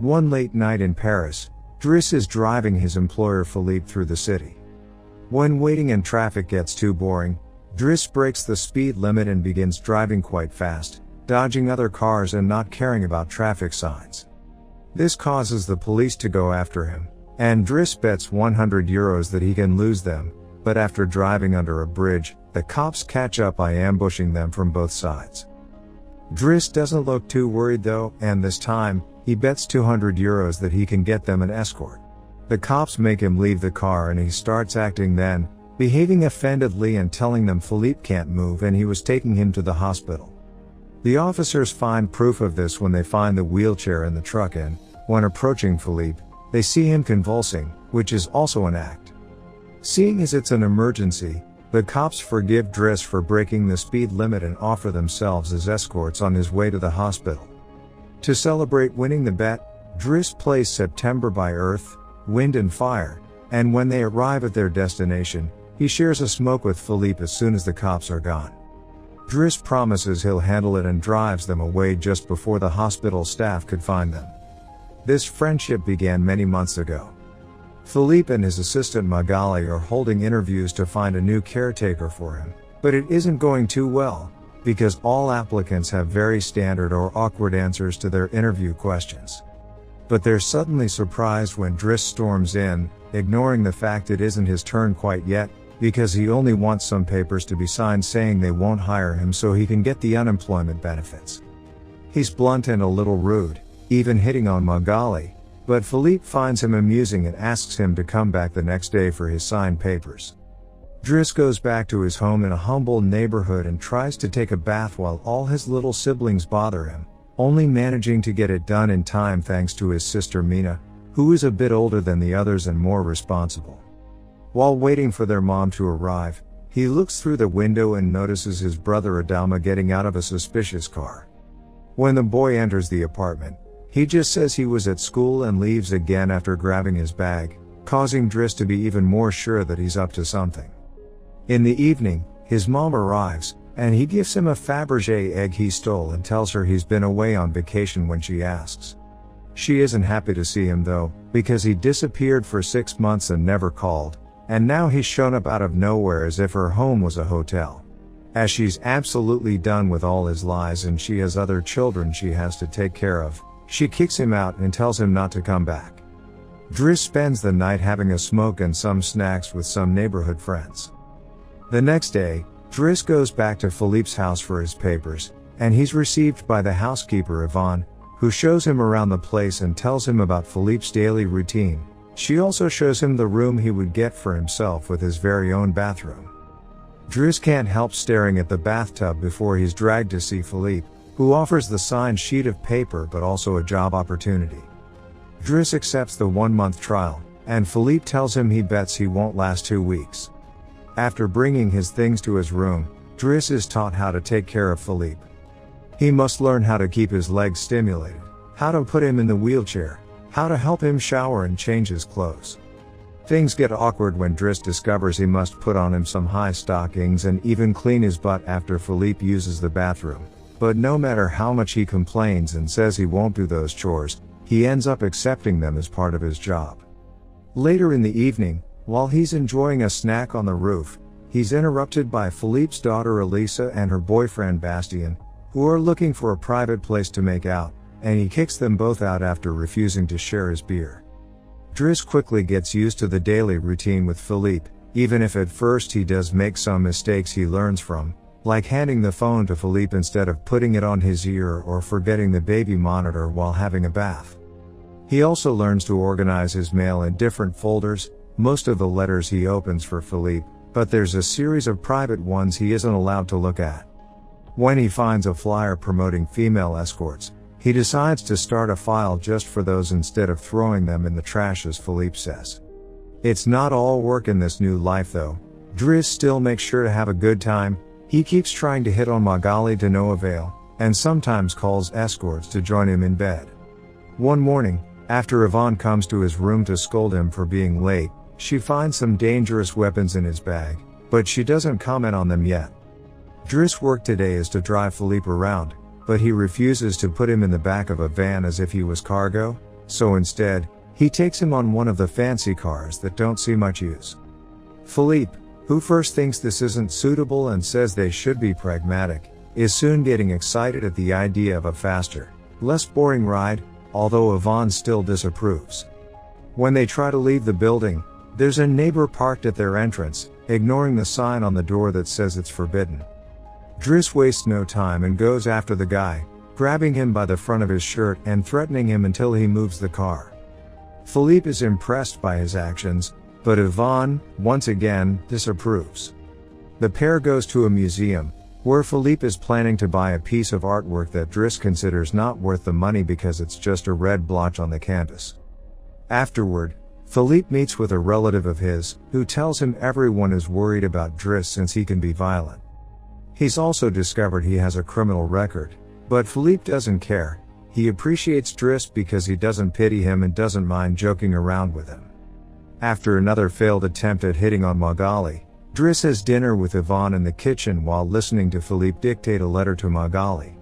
One late night in Paris, Driss is driving his employer Philippe through the city. When waiting and traffic gets too boring, Driss breaks the speed limit and begins driving quite fast, dodging other cars and not caring about traffic signs. This causes the police to go after him, and Driss bets €100 that he can lose them, but after driving under a bridge, the cops catch up by ambushing them from both sides. Driss doesn't look too worried though, and this time, he bets €200 that he can get them an escort. The cops make him leave the car and he starts acting then, behaving offendedly and telling them Philippe can't move and he was taking him to the hospital. The officers find proof of this when they find the wheelchair in the truck and, when approaching Philippe, they see him convulsing, which is also an act. Seeing as it's an emergency, the cops forgive Driss for breaking the speed limit and offer themselves as escorts on his way to the hospital. To celebrate winning the bet, Driss plays September by Earth, Wind and Fire, and when they arrive at their destination, he shares a smoke with Philippe as soon as the cops are gone. Driss promises he'll handle it and drives them away just before the hospital staff could find them. This friendship began many months ago. Philippe and his assistant Magali are holding interviews to find a new caretaker for him, but it isn't going too well, because all applicants have very standard or awkward answers to their interview questions. But they're suddenly surprised when Driss storms in, ignoring the fact it isn't his turn quite yet, because he only wants some papers to be signed saying they won't hire him so he can get the unemployment benefits. He's blunt and a little rude, even hitting on Magali, but Philippe finds him amusing and asks him to come back the next day for his signed papers. Driss goes back to his home in a humble neighborhood and tries to take a bath while all his little siblings bother him, only managing to get it done in time thanks to his sister Mina, who is a bit older than the others and more responsible. While waiting for their mom to arrive, he looks through the window and notices his brother Adama getting out of a suspicious car. When the boy enters the apartment, he just says he was at school and leaves again after grabbing his bag, causing Driss to be even more sure that he's up to something. In the evening, his mom arrives, and he gives him a Fabergé egg he stole and tells her he's been away on vacation when she asks. She isn't happy to see him though, because he disappeared for 6 months and never called, and now he's shown up out of nowhere as if her home was a hotel. As she's absolutely done with all his lies and she has other children she has to take care of, she kicks him out and tells him not to come back. Driss spends the night having a smoke and some snacks with some neighborhood friends. The next day, Driss goes back to Philippe's house for his papers, and he's received by the housekeeper Yvonne, who shows him around the place and tells him about Philippe's daily routine. She also shows him the room he would get for himself with his very own bathroom. Driss can't help staring at the bathtub before he's dragged to see Philippe, who offers the signed sheet of paper but also a job opportunity. Driss accepts the 1-month trial, and Philippe tells him he bets he won't last 2 weeks. After bringing his things to his room, Driss is taught how to take care of Philippe. He must learn how to keep his legs stimulated, how to put him in the wheelchair, how to help him shower and change his clothes. Things get awkward when Driss discovers he must put on him some high stockings and even clean his butt after Philippe uses the bathroom, but no matter how much he complains and says he won't do those chores, he ends up accepting them as part of his job. Later in the evening, while he's enjoying a snack on the roof, he's interrupted by Philippe's daughter Elisa and her boyfriend Bastien, who are looking for a private place to make out, and he kicks them both out after refusing to share his beer. Driss quickly gets used to the daily routine with Philippe, even if at first he does make some mistakes he learns from, like handing the phone to Philippe instead of putting it on his ear or forgetting the baby monitor while having a bath. He also learns to organize his mail in different folders, most of the letters he opens for Philippe, but there's a series of private ones he isn't allowed to look at. When he finds a flyer promoting female escorts, he decides to start a file just for those instead of throwing them in the trash as Philippe says. It's not all work in this new life though. Driss still makes sure to have a good time. He keeps trying to hit on Magali to no avail, and sometimes calls escorts to join him in bed. One morning, after Yvonne comes to his room to scold him for being late, she finds some dangerous weapons in his bag, but she doesn't comment on them yet. Driss' work today is to drive Philippe around, but he refuses to put him in the back of a van as if he was cargo, so instead, he takes him on one of the fancy cars that don't see much use. Philippe, who first thinks this isn't suitable and says they should be pragmatic, is soon getting excited at the idea of a faster, less boring ride, although Yvonne still disapproves. When they try to leave the building, there's a neighbor parked at their entrance, ignoring the sign on the door that says it's forbidden. Driss wastes no time and goes after the guy, grabbing him by the front of his shirt and threatening him until he moves the car. Philippe is impressed by his actions, but Yvonne, once again, disapproves. The pair goes to a museum, where Philippe is planning to buy a piece of artwork that Driss considers not worth the money because it's just a red blotch on the canvas. Afterward, Philippe meets with a relative of his, who tells him everyone is worried about Driss since he can be violent. He's also discovered he has a criminal record, but Philippe doesn't care. He appreciates Driss because he doesn't pity him and doesn't mind joking around with him. After another failed attempt at hitting on Magali, Driss has dinner with Yvonne in the kitchen while listening to Philippe dictate a letter to Magali.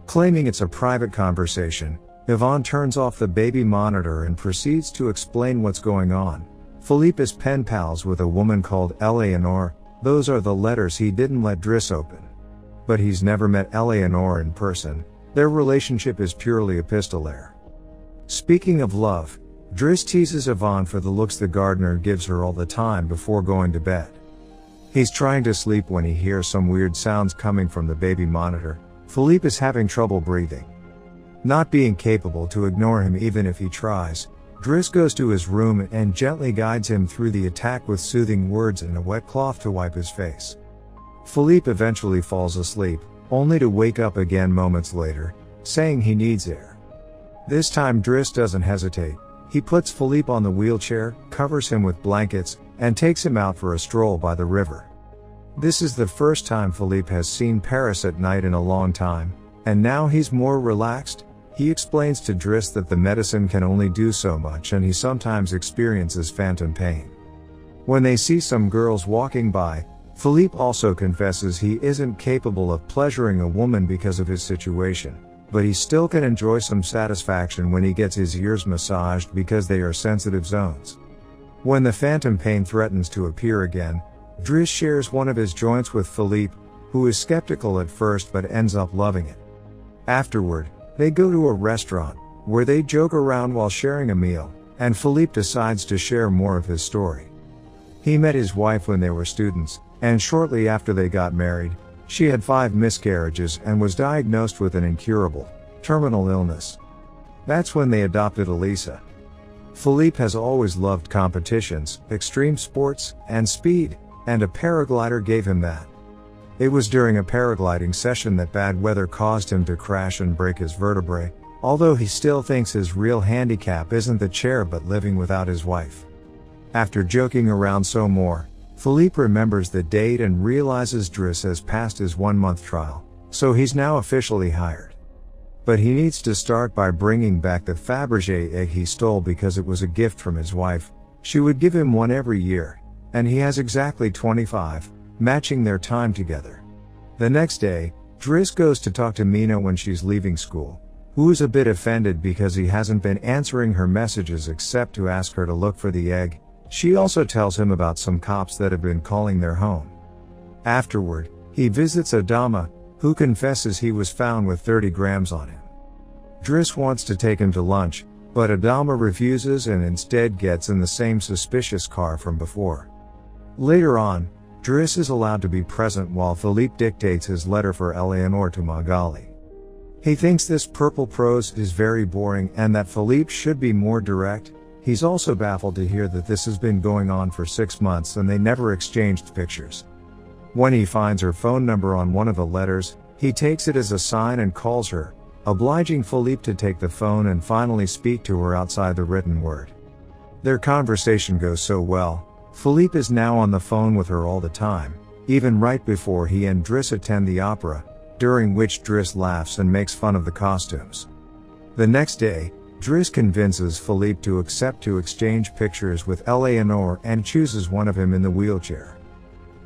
Claiming it's a private conversation, Yvonne turns off the baby monitor and proceeds to explain what's going on. Philippe is pen pals with a woman called Eleanor. Those are the letters he didn't let Driss open. But he's never met Eleanor in person. Their relationship is purely epistolary. Speaking of love, Driss teases Yvonne for the looks the gardener gives her all the time before going to bed. He's trying to sleep when he hears some weird sounds coming from the baby monitor. Philippe is having trouble breathing. Not being capable to ignore him even if he tries, Driss goes to his room and gently guides him through the attack with soothing words and a wet cloth to wipe his face. Philippe eventually falls asleep, only to wake up again moments later, saying he needs air. This time Driss doesn't hesitate. He puts Philippe on the wheelchair, covers him with blankets, and takes him out for a stroll by the river. This is the first time Philippe has seen Paris at night in a long time, and now he's more relaxed. He explains to Driss that the medicine can only do so much and he sometimes experiences phantom pain. When they see some girls walking by, Philippe also confesses he isn't capable of pleasuring a woman because of his situation, but he still can enjoy some satisfaction when he gets his ears massaged because they are sensitive zones. When the phantom pain threatens to appear again, Driss shares one of his joints with Philippe, who is skeptical at first but ends up loving it. Afterward, they go to a restaurant, where they joke around while sharing a meal, and Philippe decides to share more of his story. He met his wife when they were students, and shortly after they got married, she had 5 miscarriages and was diagnosed with an incurable, terminal illness. That's when they adopted Elisa. Philippe has always loved competitions, extreme sports, and speed, and a paraglider gave him that. It was during a paragliding session that bad weather caused him to crash and break his vertebrae, although he still thinks his real handicap isn't the chair but living without his wife. After joking around some more, Philippe remembers the date and realizes Driss has passed his 1-month trial, so he's now officially hired. But he needs to start by bringing back the Fabergé egg he stole because it was a gift from his wife. She would give him one every year, and he has exactly 25, matching their time together. The next day, Driss goes to talk to Mina when she's leaving school, who is a bit offended because he hasn't been answering her messages except to ask her to look for the egg. She also tells him about some cops that have been calling their home. Afterward, he visits Adama, who confesses he was found with 30 grams on him. Driss wants to take him to lunch, but Adama refuses and instead gets in the same suspicious car from before. Later on, Driss is allowed to be present while Philippe dictates his letter for Eleanor to Magali. He thinks this purple prose is very boring and that Philippe should be more direct. He's also baffled to hear that this has been going on for 6 months and they never exchanged pictures. When he finds her phone number on one of the letters, he takes it as a sign and calls her, obliging Philippe to take the phone and finally speak to her outside the written word. Their conversation goes so well, Philippe is now on the phone with her all the time, even right before he and Driss attend the opera, during which Driss laughs and makes fun of the costumes. The next day, Driss convinces Philippe to accept to exchange pictures with Eleanor and chooses one of him in the wheelchair.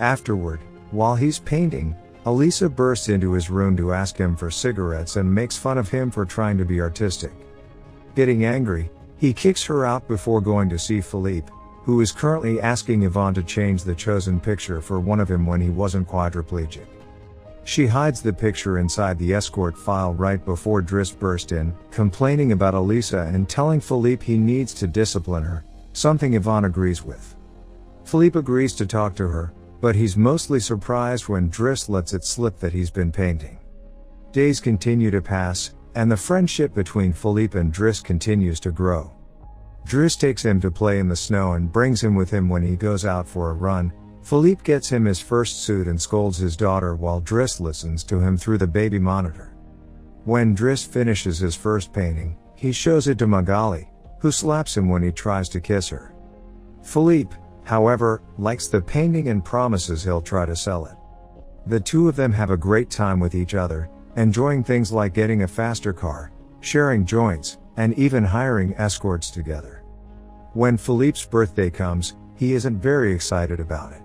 Afterward, while he's painting, Elisa bursts into his room to ask him for cigarettes and makes fun of him for trying to be artistic. Getting angry, he kicks her out before going to see Philippe, who is currently asking Yvonne to change the chosen picture for one of him when he wasn't quadriplegic. She hides the picture inside the escort file right before Driss burst in, complaining about Elisa and telling Philippe he needs to discipline her, something Yvonne agrees with. Philippe agrees to talk to her, but he's mostly surprised when Driss lets it slip that he's been painting. Days continue to pass, and the friendship between Philippe and Driss continues to grow. Driss takes him to play in the snow and brings him with him when he goes out for a run. Philippe gets him his first suit and scolds his daughter while Driss listens to him through the baby monitor. When Driss finishes his first painting, he shows it to Magali, who slaps him when he tries to kiss her. Philippe, however, likes the painting and promises he'll try to sell it. The two of them have a great time with each other, enjoying things like getting a faster car, sharing joints, and even hiring escorts together. When Philippe's birthday comes, he isn't very excited about it.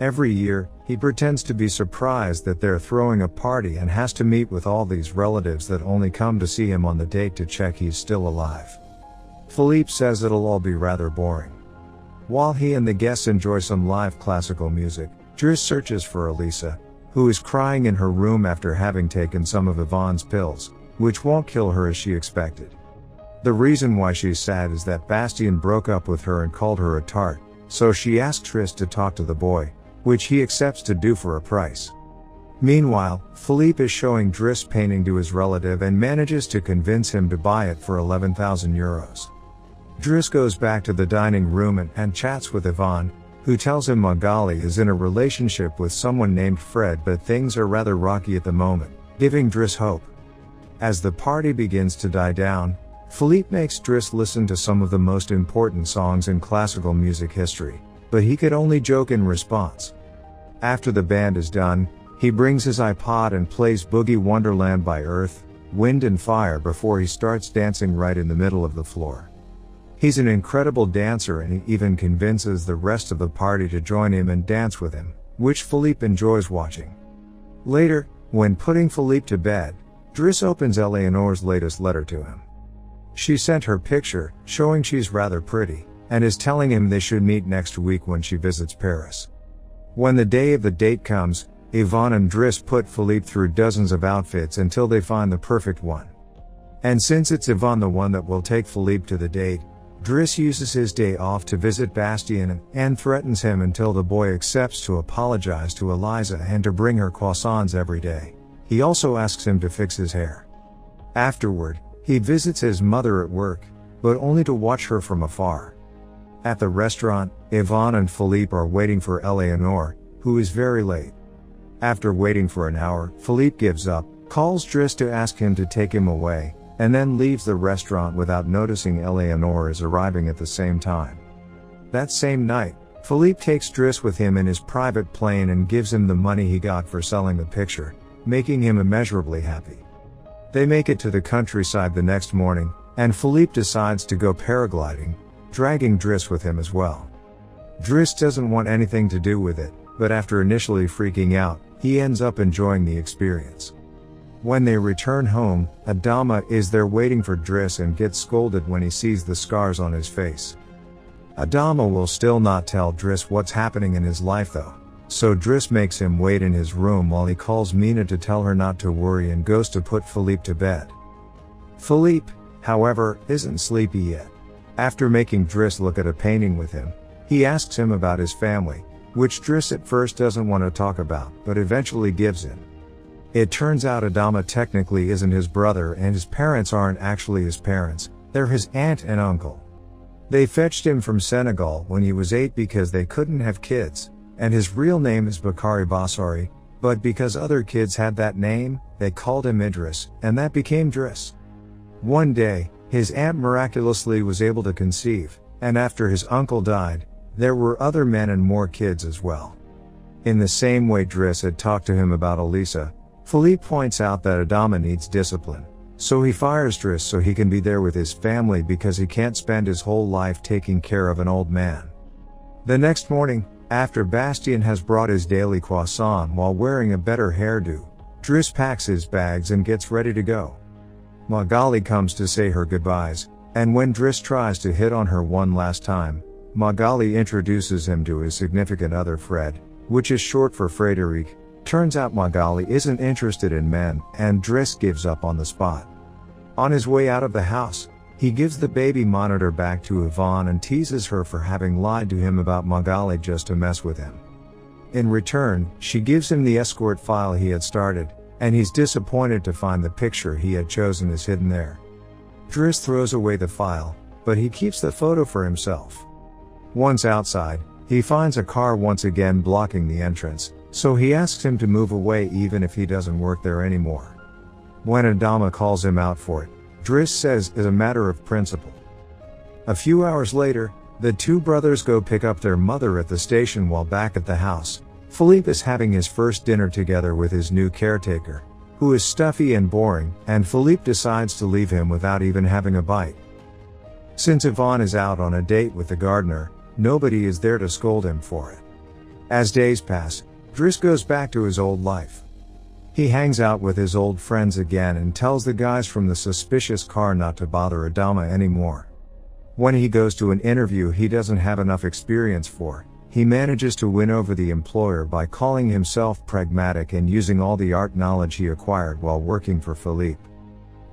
Every year, he pretends to be surprised that they're throwing a party and has to meet with all these relatives that only come to see him on the date to check he's still alive. Philippe says it'll all be rather boring. While he and the guests enjoy some live classical music, Driss searches for Elisa, who is crying in her room after having taken some of Yvonne's pills, which won't kill her as she expected. The reason why she's sad is that Bastien broke up with her and called her a tart, so she asks Driss to talk to the boy, which he accepts to do for a price. Meanwhile, Philippe is showing Driss painting to his relative and manages to convince him to buy it for 11,000 euros. Driss goes back to the dining room and chats with Yvonne, who tells him Magali is in a relationship with someone named Fred, but things are rather rocky at the moment, giving Driss hope. As the party begins to die down, Philippe makes Driss listen to some of the most important songs in classical music history, but he could only joke in response. After the band is done, he brings his iPod and plays Boogie Wonderland by Earth, Wind and Fire before he starts dancing right in the middle of the floor. He's an incredible dancer and he even convinces the rest of the party to join him and dance with him, which Philippe enjoys watching. Later, when putting Philippe to bed, Driss opens Eleanor's latest letter to him. She sent her picture, showing she's rather pretty, and is telling him they should meet next week when she visits Paris. When the day of the date comes, Yvonne and Driss put Philippe through dozens of outfits until they find the perfect one. And since it's Yvonne the one that will take Philippe to the date, Driss uses his day off to visit Bastien and threatens him until the boy accepts to apologize to Eliza and to bring her croissants every day. He also asks him to fix his hair. Afterward, he visits his mother at work, but only to watch her from afar. At the restaurant, Yvonne and Philippe are waiting for Eleanor, who is very late. After waiting for an hour, Philippe gives up, calls Driss to ask him to take him away, and then leaves the restaurant without noticing Eleanor is arriving at the same time. That same night, Philippe takes Driss with him in his private plane and gives him the money he got for selling the picture, making him immeasurably happy. They make it to the countryside the next morning, and Philippe decides to go paragliding, dragging Driss with him as well. Driss doesn't want anything to do with it, but after initially freaking out, he ends up enjoying the experience. When they return home, Adama is there waiting for Driss and gets scolded when he sees the scars on his face. Adama will still not tell Driss what's happening in his life though, so Driss makes him wait in his room while he calls Mina to tell her not to worry and goes to put Philippe to bed. Philippe, however, isn't sleepy yet. After making Driss look at a painting with him, he asks him about his family, which Driss at first doesn't want to talk about, but eventually gives in. It turns out Adama technically isn't his brother and his parents aren't actually his parents, they're his aunt and uncle. They fetched him from Senegal when he was 8 because they couldn't have kids, and his real name is Bakari Bassari, but because other kids had that name, they called him Idris, and that became Driss. One day, his aunt miraculously was able to conceive, and after his uncle died, there were other men and more kids as well. In the same way Driss had talked to him about Elisa, Philippe points out that Adama needs discipline, so he fires Driss so he can be there with his family because he can't spend his whole life taking care of an old man. The next morning, after Bastien has brought his daily croissant while wearing a better hairdo, Driss packs his bags and gets ready to go. Magali comes to say her goodbyes, and when Driss tries to hit on her one last time, Magali introduces him to his significant other Fred, which is short for Frederic. Turns out Magali isn't interested in men, and Driss gives up on the spot. On his way out of the house, he gives the baby monitor back to Yvonne and teases her for having lied to him about Magali just to mess with him. In return, she gives him the escort file he had started, and he's disappointed to find the picture he had chosen is hidden there. Driss throws away the file, but he keeps the photo for himself. Once outside, he finds a car once again blocking the entrance, so he asks him to move away even if he doesn't work there anymore. When Adama calls him out for it, Driss says it's a matter of principle. A few hours later, the two brothers go pick up their mother at the station. While back at the house, Philippe is having his first dinner together with his new caretaker, who is stuffy and boring, and Philippe decides to leave him without even having a bite. Since Yvonne is out on a date with the gardener, nobody is there to scold him for it. As days pass, Driss goes back to his old life. He hangs out with his old friends again and tells the guys from the suspicious car not to bother Adama anymore. When he goes to an interview he doesn't have enough experience for, he manages to win over the employer by calling himself pragmatic and using all the art knowledge he acquired while working for Philippe.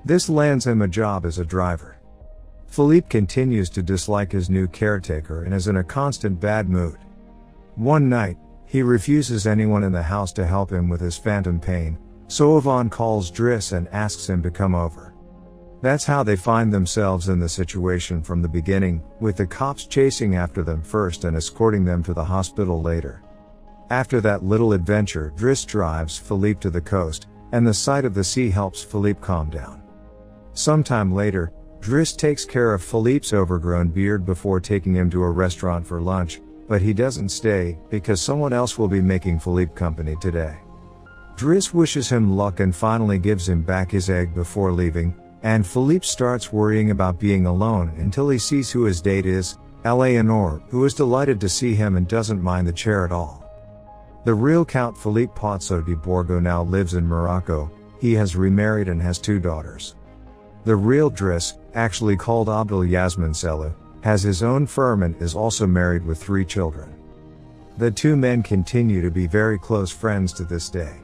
This lands him a job as a driver. Philippe continues to dislike his new caretaker and is in a constant bad mood. One night, he refuses anyone in the house to help him with his phantom pain, so Yvonne calls Driss and asks him to come over. That's how they find themselves in the situation from the beginning, with the cops chasing after them first and escorting them to the hospital later. After that little adventure, Driss drives Philippe to the coast, and the sight of the sea helps Philippe calm down. Sometime later, Driss takes care of Philippe's overgrown beard before taking him to a restaurant for lunch, but he doesn't stay, because someone else will be making Philippe company today. Driss wishes him luck and finally gives him back his egg before leaving, and Philippe starts worrying about being alone until he sees who his date is, Eleanor, who is delighted to see him and doesn't mind the chair at all. The real Count Philippe Pozzo di Borgo now lives in Morocco. He has remarried and has 2 daughters. The real Driss, actually called Abdul Yasmin Selu, has his own firm and is also married with 3 children. The 2 men continue to be very close friends to this day.